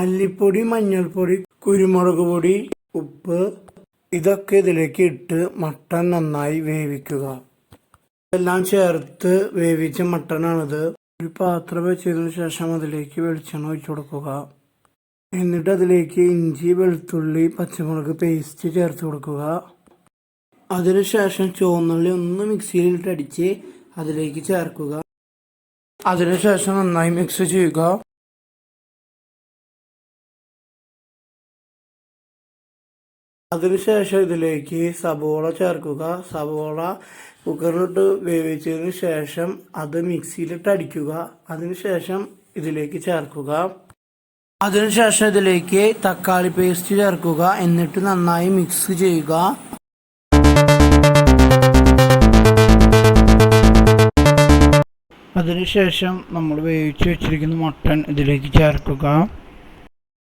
മല്ലിപ്പൊടി, മഞ്ഞൾപ്പൊടി, കുരുമുളക് പൊടി, ഉപ്പ് ഇതൊക്കെ ഇതിലേക്ക് ഇട്ട് മട്ടൺ നന്നായി വേവിക്കുക. ഇതെല്ലാം ചേർത്ത് വേവിച്ച മട്ടനാണിത്. ഒരു പാത്രം വെച്ചതിന് ശേഷം അതിലേക്ക് വെളിച്ചെണ്ണ ഒഴിച്ചു കൊടുക്കുക. എന്നിട്ട് അതിലേക്ക് ഇഞ്ചി, വെളുത്തുള്ളി, പച്ചമുളക് പേസ്റ്റ് ചേർത്ത് കൊടുക്കുക. അതിനുശേഷം ചുവന്നുള്ളി ഒന്ന് മിക്സിയിലിട്ട് അടിച്ച് അതിലേക്ക് ചേർക്കുക. അതിനുശേഷം നന്നായി മിക്സ് ചെയ്യുക. അതിനുശേഷം ഇതിലേക്ക് സബോള ചേർക്കുക. സബോള കുക്കറിലിട്ട് വേവിച്ചതിന് ശേഷം അത് മിക്സിയിലിട്ട് അടിക്കുക. അതിനുശേഷം ഇതിലേക്ക് ചേർക്കുക. അതിനുശേഷം ഇതിലേക്ക് തക്കാളി പേസ്റ്റ് ചേർക്കുക. എന്നിട്ട് നന്നായി മിക്സ് ചെയ്യുക. അതിനുശേഷം നമ്മൾ വേവിച്ച് വെച്ചിരിക്കുന്ന മട്ടൺ ഇതിലേക്ക് ചേർക്കുക.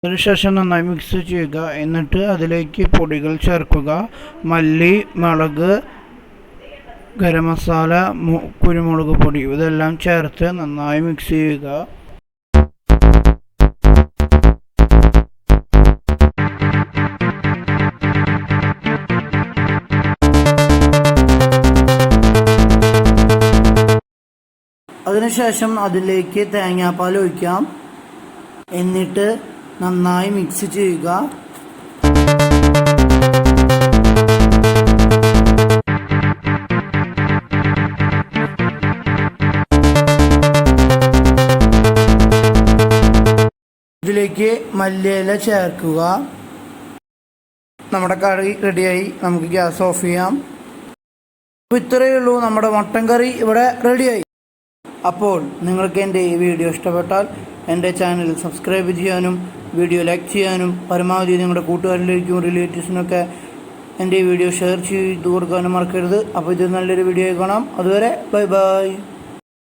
അതിനുശേഷം നന്നായി മിക്സ് ചെയ്യുക. എന്നിട്ട് അതിലേക്ക് പൊടികൾ ചേർക്കുക. മല്ലി, മുളക്, ഗരം മസാല, കുരുമുളക് പൊടി ഇതെല്ലാം ചേർത്ത് നന്നായി മിക്സ് ചെയ്യുക. അതിനുശേഷം അതിലേക്ക് തേങ്ങാപ്പാൽ ഒഴിക്കാം. എന്നിട്ട് നന്നായി മിക്സ് ചെയ്യുക. ഇതിലേക്ക് മല്ലിയില ചേർക്കുക. നമ്മുടെ കറി റെഡിയായി. നമുക്ക് ഗ്യാസ് ഓഫ് ചെയ്യാം. അപ്പോൾ ഇത്രയേ ഉള്ളൂ, നമ്മുടെ മട്ടൻ കറി ഇവിടെ റെഡിയായി. അപ്പോൾ നിങ്ങൾക്ക് എൻ്റെ ഈ വീഡിയോ ഇഷ്ടപ്പെട്ടാൽ എൻ്റെ ചാനൽ സബ്സ്ക്രൈബ് ചെയ്യാനും വീഡിയോ ലൈക്ക് ചെയ്യാനും പരമാവധി നിങ്ങളുടെ കൂട്ടുകാരിലേക്കും റിലേറ്റീവ്സിനൊക്കെ എൻ്റെ ഈ വീഡിയോ ഷെയർ ചെയ്ത് കൊടുക്കാനും മറക്കരുത്. അപ്പോൾ ഇത് നല്ലൊരു വീഡിയോ കാണാം. അതുവരെ ബൈ ബൈ.